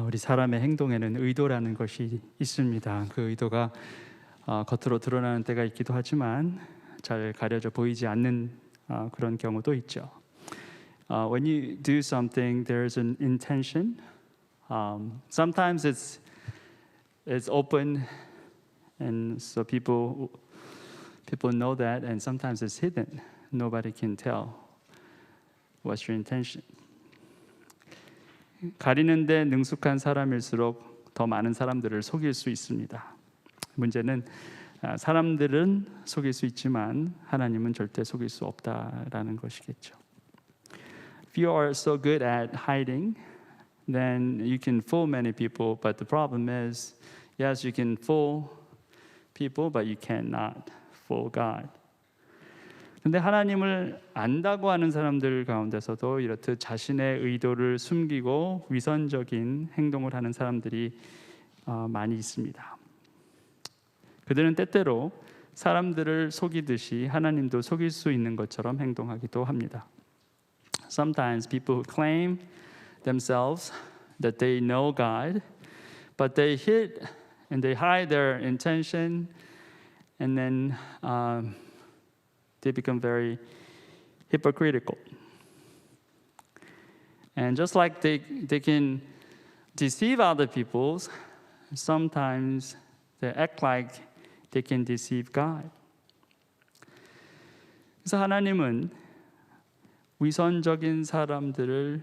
우리 사람의 행동에는 의도라는 것이 있습니다. 그 의도가 겉으로 드러나는 때가 있기도 하지만 잘 가려져 보이지 않는 그런 경우도 있죠. When you do something, there's an intention. Sometimes it's open, and so people know that, and sometimes it's hidden. Nobody can tell what's your intention. 가리는데 능숙한 사람일수록 더 많은 사람들을 속일 수 있습니다. 문제는 사람들은 속일 수 있지만 하나님은 절대 속일 수 없다라는 것이겠죠. If you are so good at hiding, then you can fool many people. But the problem is, yes, you can fool people, but you cannot fool God. 근데 하나님을 안다고 하는 사람들 가운데서도 이렇듯 자신의 의도를 숨기고 위선적인 행동을 하는 사람들이 많이 있습니다. 그들은 때때로 사람들을 속이듯이 하나님도 속일 수 있는 것처럼 행동하기도 합니다. Sometimes people who claim themselves that they know God, but they hid and they hide their intention, and then they become very hypocritical. And just like they can deceive other people, sometimes they act like they can deceive God. 그래서 하나님은 위선적인 사람들을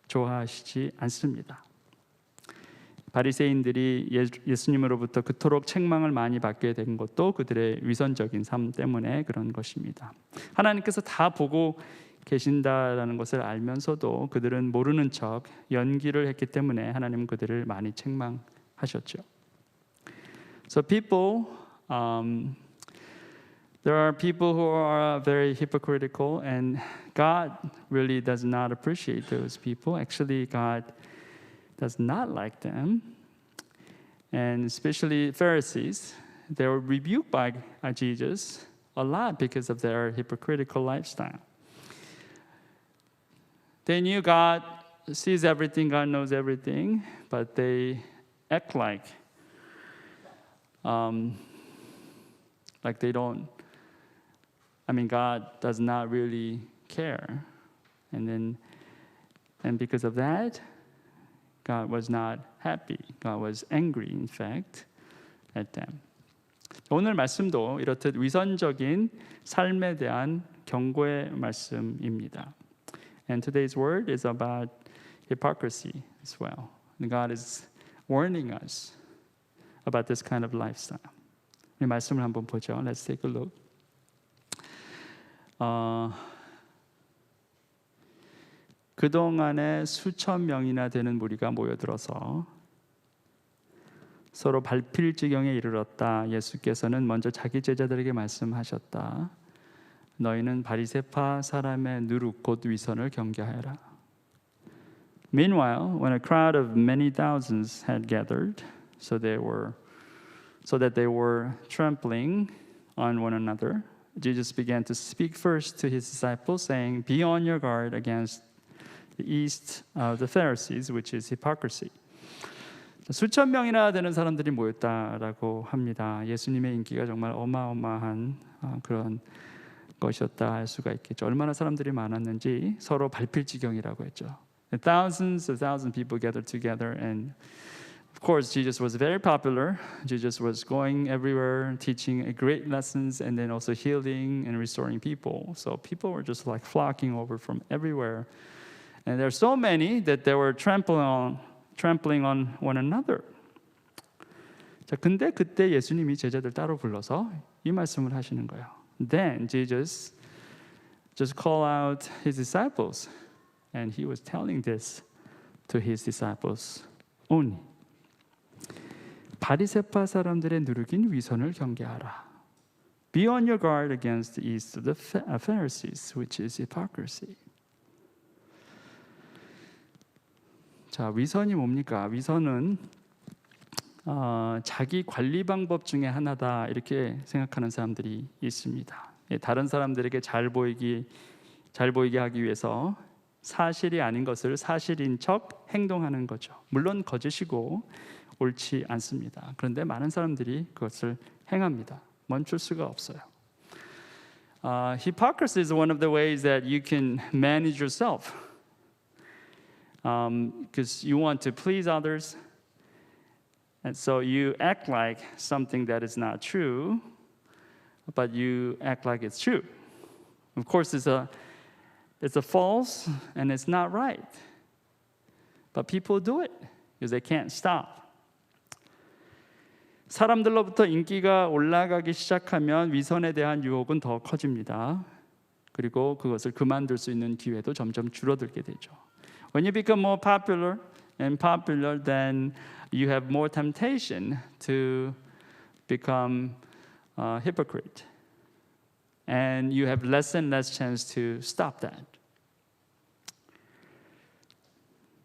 좋아하시지 않습니다. 바리새인들이 예수님으로부터 그토록 책망을 많이 받게 된 것도 그들의 위선적인 삶 때문에 그런 것입니다. 하나님께서 다 보고 계신다라는 것을 알면서도 그들은 모르는 척 연기를 했기 때문에 하나님은 그들을 많이 책망하셨죠. So there are people who are very hypocritical, and God really does not appreciate those people. Actually, God does not like them. And especially Pharisees, they were rebuked by Jesus a lot because of their hypocritical lifestyle. They knew God sees everything, God knows everything, but they act like they don't. God does not really care. And because of that, God was not happy. God was angry, in fact, at them. 오늘 말씀도 이렇듯 위선적인 삶에 대한 경고의 말씀입니다. And today's word is about hypocrisy as well. And God is warning us about this kind of lifestyle. 이 말씀을 한번 보죠. Let's take a look. 그동안에 수천 명이나 되는 무리가 모여들어서 서로 밟힐 지경에 이르렀다. 예수께서는 먼저 자기 제자들에게 말씀하셨다. 너희는 바리새파 사람의 누룩 곧 위선을 경계하여라. Meanwhile, when a crowd of many thousands had gathered, so that they were trampling on one another, Jesus began to speak first to his disciples, saying, "Be on your guard against the yeast of the Pharisees, which is hypocrisy." 수천 명이나 되는 사람들이 모였다라고 합니다. 예수님의 인기가 정말 어마어마한 그런 것이었다 할 수가 있겠죠. 얼마나 사람들이 많았는지 서로 밟힐 지경이라고 했죠. Thousands of people gathered together, and of course Jesus was very popular. Jesus was going everywhere, teaching great lessons, and then also healing and restoring people. So people were just like flocking over from everywhere. And there are so many that they were trampling on one another. 자, 근데 그때 예수님이 제자들 따로 불러서 이 말씀을 하시는 거예요. Then Jesus just called out his disciples, and he was telling this to his disciples only. 바리새파 사람들의 누룩인 위선을 경계하라. Be on your guard against the yeast of the Pharisees, which is hypocrisy. 자, 위선이 뭡니까? 위선은 자기 관리 방법 중에 하나다 이렇게 생각하는 사람들이 있습니다. 다른 사람들에게 잘 보이게 하기 위해서 사실이 아닌 것을 사실인 척 행동하는 거죠. 물론 거짓이고 옳지 않습니다. 그런데 많은 사람들이 그것을 행합니다. 멈출 수가 없어요. Hypocrisy is one of the ways that you can manage yourself. Because you want to please others, and so you act like something that is not true, but you act like it's true. Of course, it's a false and it's not right, but people do it because they can't stop. 사람들로부터 인기가 올라가기 시작하면 위선에 대한 유혹은 더 커집니다. 그리고 그것을 그만둘 수 있는 기회도 점점 줄어들게 되죠. When you become more popular, then you have more temptation to become a hypocrite. And you have less and less chance to stop that.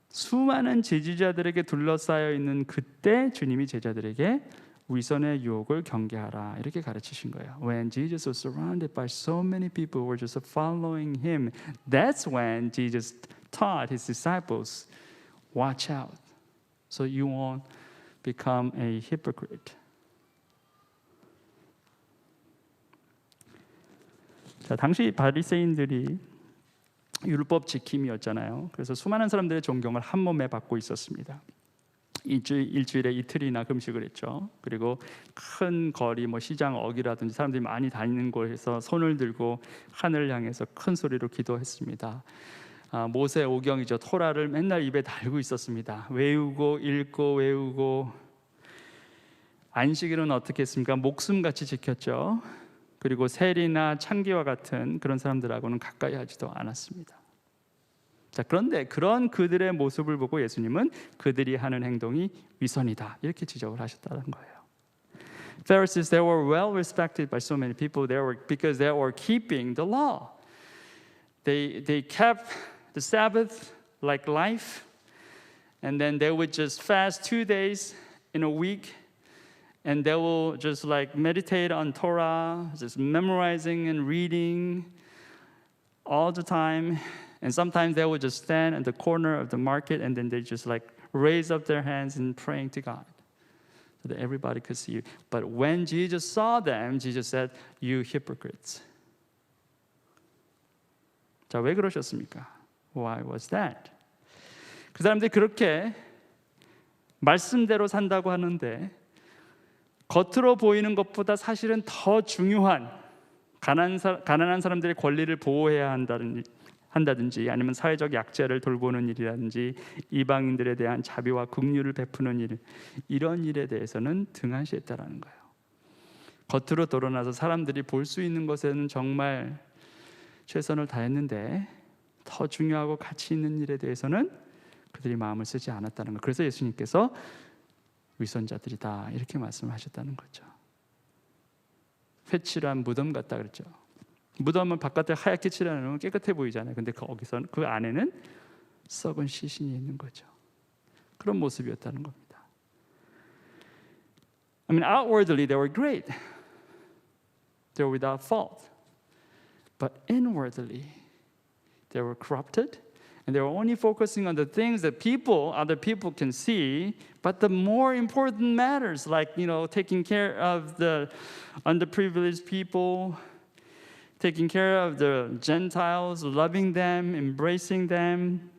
수많은 지지자들에게 둘러싸여 있는 그때 주님이 제자들에게 위선의 유혹을 경계하라 이렇게 가르치신 거예요. When Jesus was surrounded by so many people who were just following him, that's when Jesus taught his disciples, watch out, so you won't become a hypocrite. 자, 당시 바리새인들이 율법 지킴이었잖아요. 그래서 수많은 사람들의 존경을 한 몸에 받고 있었습니다. 일주일에 이틀이나 금식을 했죠. 그리고 큰 거리, 시장 어귀라든지 사람들이 많이 다니는 곳에서 손을 들고 하늘을 향해서 큰 소리로 기도했습니다. 모세 오경이죠. 토라를 맨날 입에 달고 있었습니다. 외우고 읽고 외우고. 안식일은 어떻게 했습니까? 목숨같이 지켰죠. 그리고 세리나 창기와 같은 그런 사람들하고는 가까이 하지도 않았습니다. 자, 그런데 그런 그들의 모습을 보고 예수님은 그들이 하는 행동이 위선이다 이렇게 지적을 하셨다는 거예요. Pharisees, they were well respected by so many people. Because they were keeping the law. They kept the Sabbath like life, and then they would just fast 2 days in a week, and they will just meditate on Torah, just memorizing and reading all the time. And sometimes they would just stand at the corner of the market, and then they just raise up their hands and praying to God so that everybody could see you. But when Jesus saw them, Jesus said, "You hypocrites." 자, 왜 그러셨습니까? Why was that? 그 사람들이 그렇게 말씀대로 산다고 하는데 겉으로 보이는 것보다 사실은 더 중요한 가난한 사람들의 권리를 보호해야 한다든지 아니면 사회적 약자를 돌보는 일이라든지 이방인들에 대한 자비와 긍휼을 베푸는 일, 이런 일에 대해서는 등한시했다라는 거예요. 겉으로 드러나서 사람들이 볼 수 있는 것에는 정말 최선을 다했는데 더 중요하고 가치 있는 일에 대해서는 그들이 마음을 쓰지 않았다는 거예요. 그래서 예수님께서 위선자들이다 이렇게 말씀하셨다는 거죠. 회칠한 무덤 같다 그랬죠. 무덤은 바깥에 하얗게 칠해놓으면 깨끗해 보이잖아요. 근데 거기서는 그 안에는 썩은 시신이 있는 거죠. 그런 모습이었다는 겁니다. I mean, outwardly they were great. They were without fault. But inwardly they were corrupted. And they were only focusing on the things that other people can see, but the more important matters, taking care of the underprivileged people, taking care of the Gentiles, loving them, embracing them,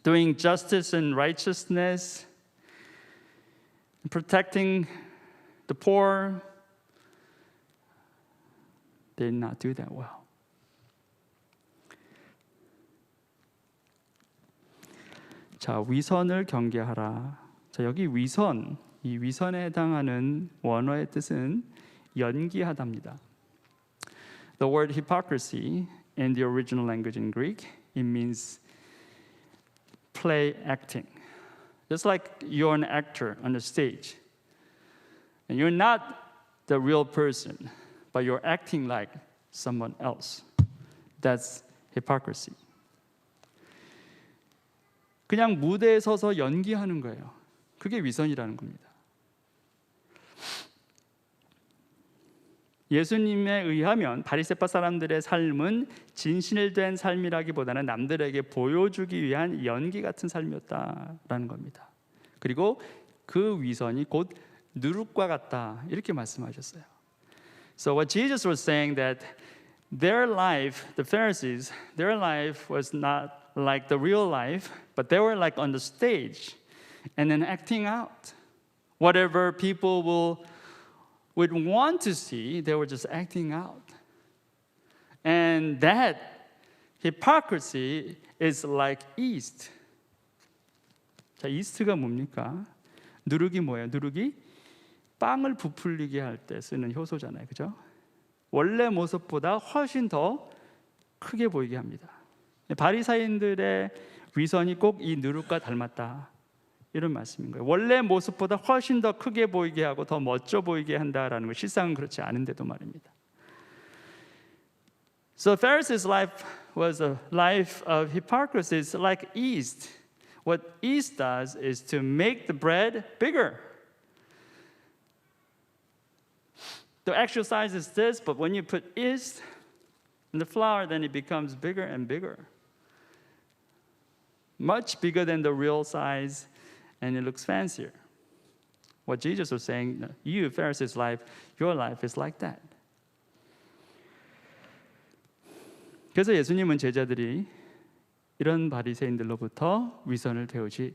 doing justice and righteousness, protecting the poor. They did not do that well. 자, 위선을 경계하라. 자, 여기 이 위선에 해당하는 원어의 뜻은 연기하다입니다. The word hypocrisy in the original language in Greek, it means play acting. Just like you're an actor on the stage. And you're not the real person, but you're acting like someone else. That's hypocrisy. 그냥 무대에 서서 연기하는 거예요. 그게 위선이라는 겁니다. 예수님에 의하면 바리새파 사람들의 삶은 진실된 삶이라기보다는 남들에게 보여주기 위한 연기 같은 삶이었다라는 겁니다. 그리고 그 위선이 곧 누룩과 같다 이렇게 말씀하셨어요. So what Jesus was saying that their life, the Pharisees, their life was not like the real life, but they were like on the stage and then acting out. Whatever people would want to see, they were just acting out. And that hypocrisy is like yeast. 자, 이스트가 뭡니까? 누룩이 뭐예요? 누룩이 빵을 부풀리게 할 때 쓰는 효소잖아요. 그죠? 원래 모습보다 훨씬 더 크게 보이게 합니다. 바리사인들의 위선이 꼭 이 누룩과 닮았다. 이런 말씀인 거예요. 원래 모습보다 훨씬 더 크게 보이게 하고 더 멋져 보이게 한다라는 거. 실상은 그렇지 않은데도 말입니다. So Pharisees' life was a life of hypocrisy. It's like yeast. What yeast does is to make the bread bigger. The actual size is this, but when you put yeast in the flour, then it becomes bigger and bigger. Much bigger than the real size, and it looks fancier. What Jesus was saying, you, Pharisees' life, your life is like that. 그래서 예수님은 제자들이 이런 바리새인들로부터 위선을 배우지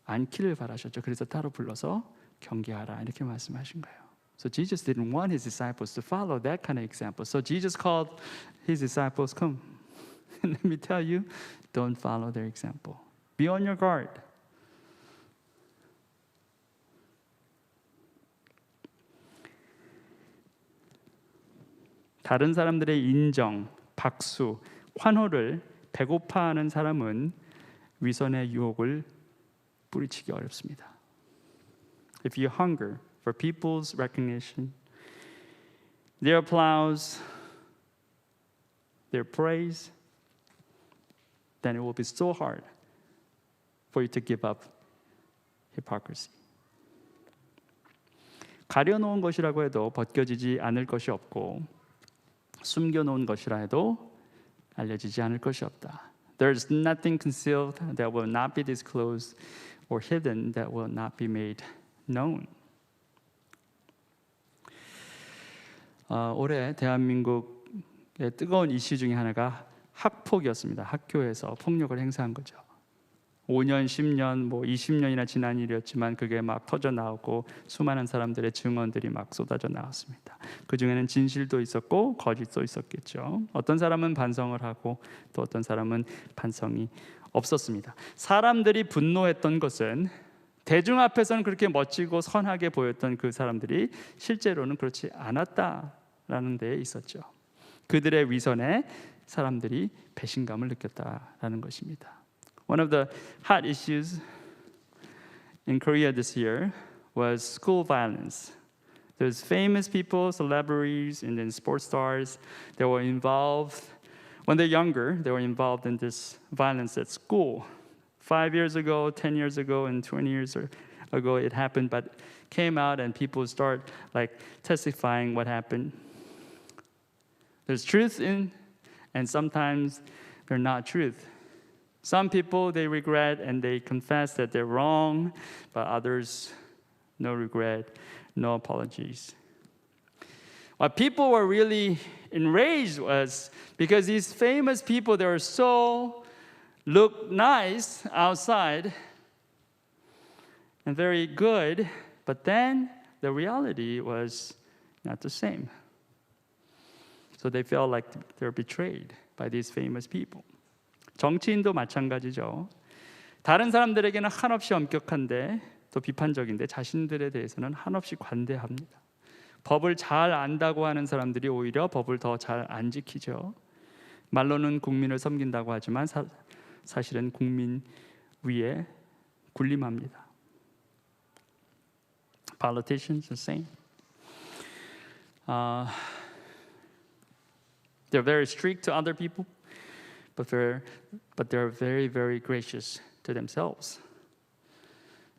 않기를 바라셨죠. 그래서 따로 불러서 경계하라 이렇게 말씀하신 거예요. So Jesus didn't want his disciples to follow that kind of example. So Jesus called his disciples, come, and let me tell you, don't follow their example. Be on your guard. 다른 사람들의 인정, 박수, 환호를 배고파하는 사람은 위선의 유혹을 뿌리치기 어렵습니다. If you hunger for people's recognition, their applause, their praise, then it will be so hard for you to give up hypocrisy. 가려놓은 것이라고 해도 벗겨지지 않을 것이 없고 숨겨놓은 것이라 해도 알려지지 않을 것이 없다. There is nothing concealed that will not be disclosed or hidden that will not be made known. 올해 대한민국의 뜨거운 이슈 중에 하나가 학폭이었습니다. 학교에서 폭력을 행사한 거죠. 5년, 10년, 20년이나 지난 일이었지만 그게 막 터져 나오고 수많은 사람들의 증언들이 막 쏟아져 나왔습니다. 그 중에는 진실도 있었고 거짓도 있었겠죠. 어떤 사람은 반성을 하고 또 어떤 사람은 반성이 없었습니다. 사람들이 분노했던 것은 대중 앞에서는 그렇게 멋지고 선하게 보였던 그 사람들이 실제로는 그렇지 않았다라는 데에 있었죠. 그들의 위선에 사람들이 배신감을 느꼈다라는 것입니다. One of the hot issues in Korea this year was school violence. There's famous people, celebrities, and then sports stars that were involved. When they're younger, they were involved in this violence at school. 5 years ago, 10 years ago, and 20 years ago it happened, but came out and people start like testifying what happened. There's truth in, and sometimes they're not truth. Some people, they regret and they confess that they're wrong, but others, no regret, no apologies. What people were really enraged was because these famous people, they were so look nice outside and very good, but then the reality was not the same. So they felt like they were betrayed by these famous people. 정치인도 마찬가지죠. 다른 사람들에게는 한없이 엄격한데 또 비판적인데 자신들에 대해서는 한없이 관대합니다. 법을 잘 안다고 하는 사람들이 오히려 법을 더 잘 안 지키죠. 말로는 국민을 섬긴다고 하지만 사실은 국민 위에 군림합니다. Politicians the same. They're very strict to other people. But they're very, very gracious to themselves.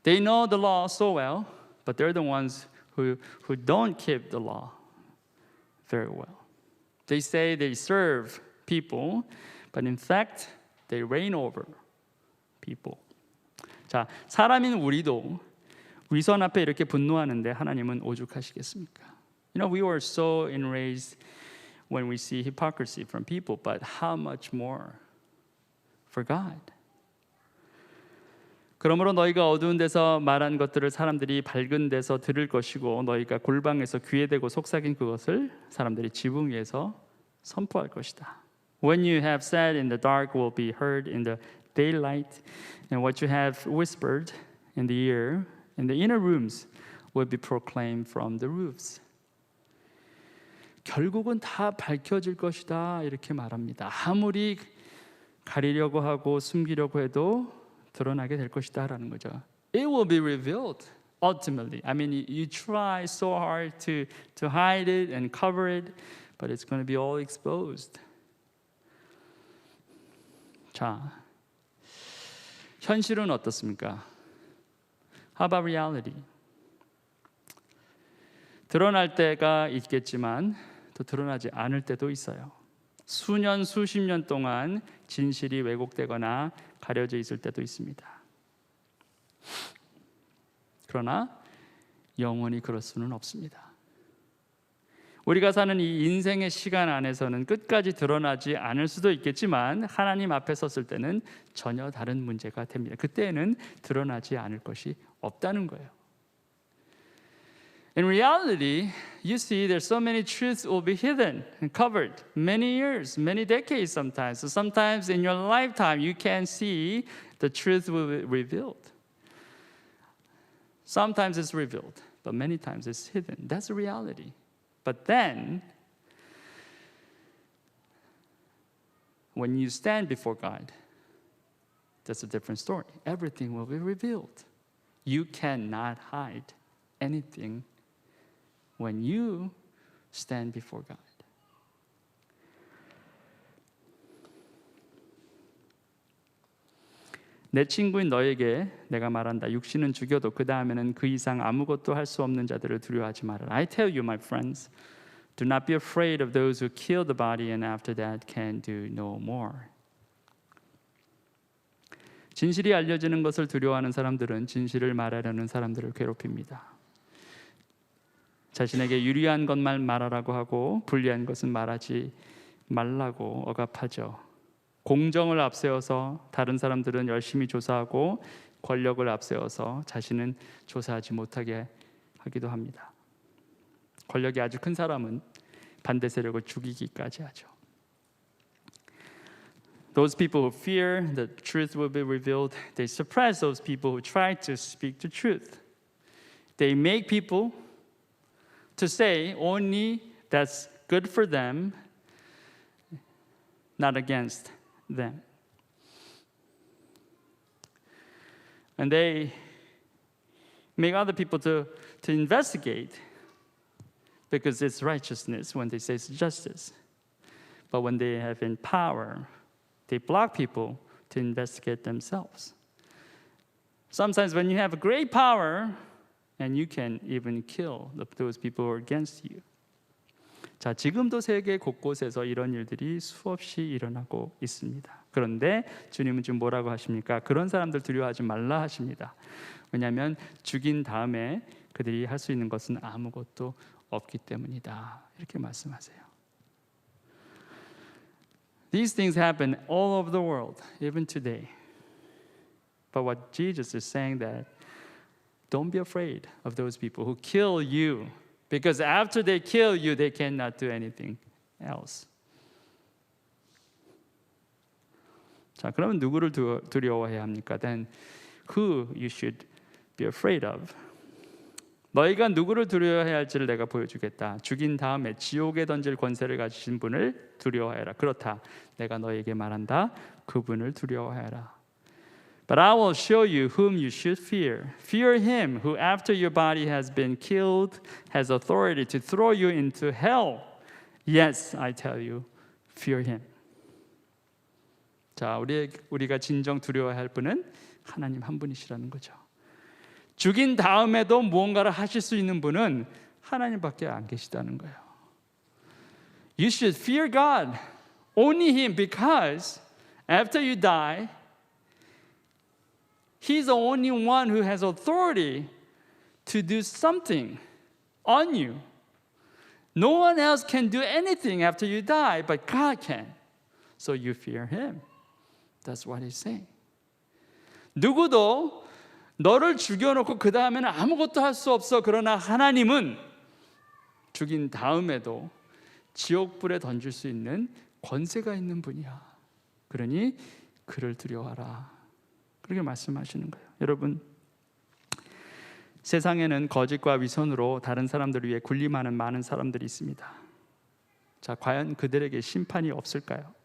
They know the law so well, but they're the ones who don't keep the law very well. They say they serve people, but in fact, they reign over people. 자, 사람인 우리도 위선 앞에 이렇게 분노하는데 하나님은 오죽하시겠습니까? You know, we were so enraged when we see hypocrisy from people, but how much more for God? 그러므로 너희가 어두운 데서 말한 것들을 사람들이 밝은 데서 들을 것이고 너희가 골방에서 귀에 대고 속삭인 그것을 사람들이 지붕 위에서 선포할 것이다. When you have said in the dark will be heard in the daylight, and what you have whispered in the ear in the inner rooms will be proclaimed from the roofs. 결국은 다 밝혀질 것이다 이렇게 말합니다. 아무리 가리려고 하고 숨기려고 해도 드러나게 될 것이다라는 거죠. It will be revealed ultimately. I mean, you try so hard to hide it and cover it, but it's going to be all exposed. 자, 현실은 어떻습니까? How about reality? 드러날 때가 있겠지만 또 드러나지 않을 때도 있어요. 수년, 수십 년 동안 진실이 왜곡되거나 가려져 있을 때도 있습니다. 그러나 영원히 그럴 수는 없습니다. 우리가 사는 이 인생의 시간 안에서는 끝까지 드러나지 않을 수도 있겠지만 하나님 앞에 섰을 때는 전혀 다른 문제가 됩니다. 그때는 드러나지 않을 것이 없다는 거예요. In reality, you see there's so many truths will be hidden and covered many years, many decades sometimes. So sometimes in your lifetime you can see the truth will be revealed. Sometimes it's revealed, but many times it's hidden. That's the reality. But then, when you stand before God, that's a different story. Everything will be revealed. You cannot hide anything when you stand before God. 내 친구인 너에게 내가 말한다. 육신은 죽여도 그 다음에는 그 이상 아무것도 할 수 없는 자들을 두려워하지 말아라. I tell you, my friends, do not be afraid of those who kill the body and after that can do no more. 진실이 알려지는 것을 두려워하는 사람들은 진실을 말하려는 사람들을 괴롭힙니다. 자신에게 유리한 것만 말하라고 하고 불리한 것은 말하지 말라고 억압하죠. 공정을 앞세워서 다른 사람들은 열심히 조사하고 권력을 앞세워서 자신은 조사하지 못하게 하기도 합니다. 권력이 아주 큰 사람은 반대 세력을 죽이기까지 하죠. Those people who fear the truth will be revealed, they suppress those people who try to speak the truth. They make people to say only that's good for them, not against them. And they make other people to investigate because it's righteousness when they say it's justice. But when they have in power, they block people to investigate themselves. Sometimes when you have great power, and you can even kill those people who are against you. 자, 지금도 세계 곳곳에서 이런 일들이 수없이 일어나고 있습니다. 그런데 주님은 지금 뭐라고 하십니까? 그런 사람들 두려워하지 말라 하십니다. 왜냐하면 죽인 다음에 그들이 할 수 있는 것은 아무것도 없기 때문이다. 이렇게 말씀하세요. These things happen all over the world, even today. But what Jesus is saying that don't be afraid of those people who kill you, because after they kill you, they cannot do anything else. 자, 그러면 누구를 두려워해야 합니까? Then who you should be afraid of? 너희가 누구를 두려워해야 할지를 내가 보여주겠다. 죽인 다음에 지옥에 던질 권세를 가지신 분을 두려워해라. 그렇다. 내가 너희에게 말한다. 그분을 두려워해라. But I will show you whom you should fear. Fear him who after your body has been killed has authority to throw you into hell. Yes, I tell you, fear him. 자, 우리가 진정 두려워해야 할 분은 하나님 한 분이시라는 거죠. 죽인 다음에도 무언가를 하실 수 있는 분은 하나님밖에 안 계시다는 거예요. You should fear God, only Him, because after you die, He's the only one who has authority to do something on you. No one else can do anything after you die, but God can. So you fear Him. That's what He's saying. 누구도 너를 죽여놓고 그 다음에는 아무것도 할 수 없어. 그러나 하나님은 죽인 다음에도 지옥불에 던질 수 있는 권세가 있는 분이야. 그러니 그를 두려워하라. 그렇게 말씀하시는 거예요. 여러분, 세상에는 거짓과 위선으로 다른 사람들을 위해 군림하는 많은 사람들이 있습니다. 자, 과연 그들에게 심판이 없을까요?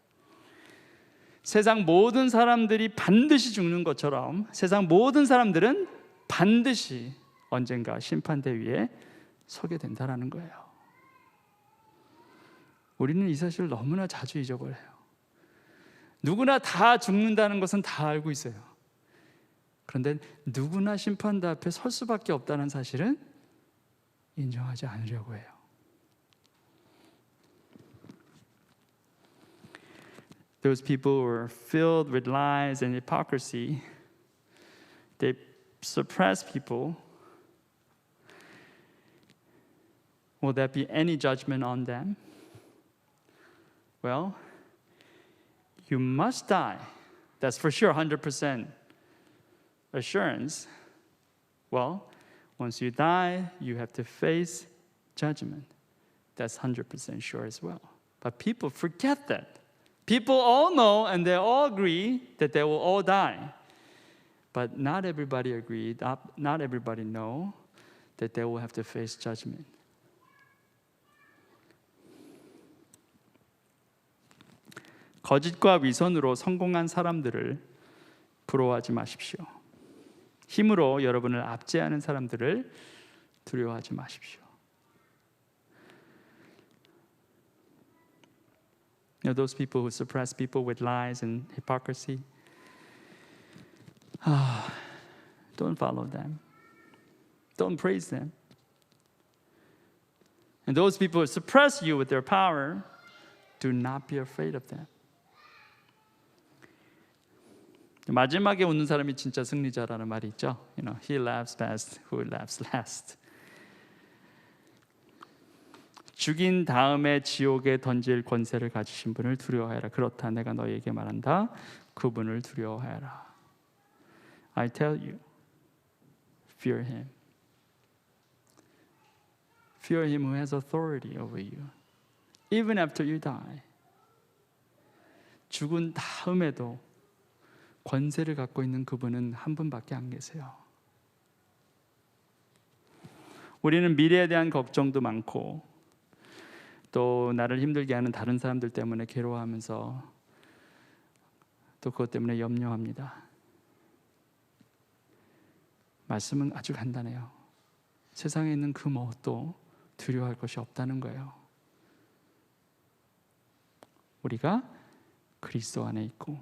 세상 모든 사람들이 반드시 죽는 것처럼 세상 모든 사람들은 반드시 언젠가 심판대 위에 서게 된다는 거예요. 우리는 이 사실을 너무나 자주 잊어버려요. 누구나 다 죽는다는 것은 다 알고 있어요. 그런데 누구나 심판대 앞에 설 수밖에 없다는 사실은 인정하지 않으려고 해요. Those people who are filled with lies and hypocrisy, they suppress people. Will there be any judgment on them? Well, you must die. That's for sure, 100% assurance. Well, once you die, you have to face judgment. That's 100% sure as well. But people forget that. People all know and they all agree that they will all die. But not everybody agreed, not everybody know that they will have to face judgment. 거짓과 위선으로 성공한 사람들을 부러워하지 마십시오. 힘으로 여러분을 압제하는 사람들을 두려워하지 마십시오. You know, those people who suppress people with lies and hypocrisy, don't follow them. Don't praise them. And those people who suppress you with their power, do not be afraid of them. 마지막에 웃는 사람이 진짜 승리자라는 말이 있죠. You know, he laughs best who laughs last. 죽인 다음에 지옥에 던질 권세를 가지신 분을 두려워하라. 그렇다 내가 너에게 말한다. 그분을 두려워하라. I tell you, fear him. Fear him who has authority over you, even after you die. 죽은 다음에도 권세를 갖고 있는 그분은 한 분밖에 안 계세요. 우리는 미래에 대한 걱정도 많고 또 나를 힘들게 하는 다른 사람들 때문에 괴로워하면서 또 그것 때문에 염려합니다. 말씀은 아주 간단해요. 세상에 있는 그 무엇도 두려워할 것이 없다는 거예요. 우리가 그리스도 안에 있고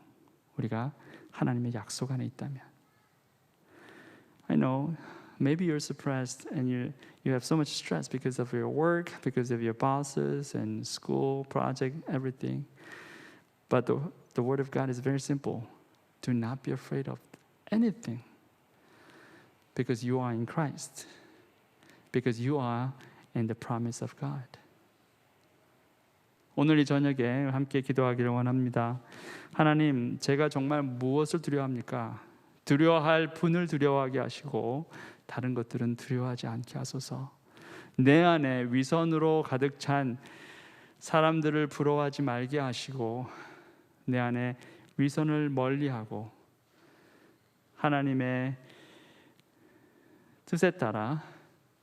우리가 하나님의 약속 안에 있다면. I know maybe you're suppressed and you have so much stress because of your work, because of your bosses and school, project, everything. But the word of God is very simple. Do not be afraid of anything because you are in Christ. Because you are in the promise of God. 오늘 이 저녁에 함께 기도하기를 원합니다. 하나님, 제가 정말 무엇을 두려워합니까? 두려워할 분을 두려워하게 하시고 다른 것들은 두려워하지 않게 하소서. 내 안에 위선으로 가득 찬 사람들을 부러워하지 말게 하시고 내 안에 위선을 멀리하고 하나님의 뜻에 따라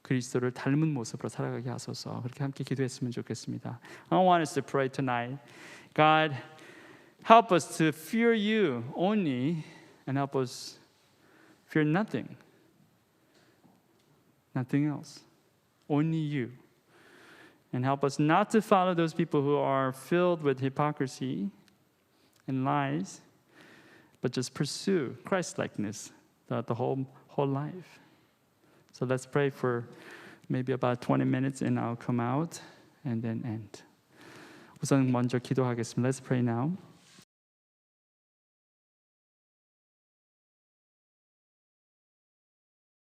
그리스도를 닮은 모습으로 살아가게 하소서. 그렇게 함께 기도했으면 좋겠습니다. I want us to pray tonight. God, help us to fear you only and help us fear nothing. Nothing else. Only you. And help us not to follow those people who are filled with hypocrisy and lies, but just pursue Christ-likeness throughout the whole life. So let's pray for maybe about 20 minutes and I'll come out and then end. 우선 먼저 기도하겠습니다. Let's pray now.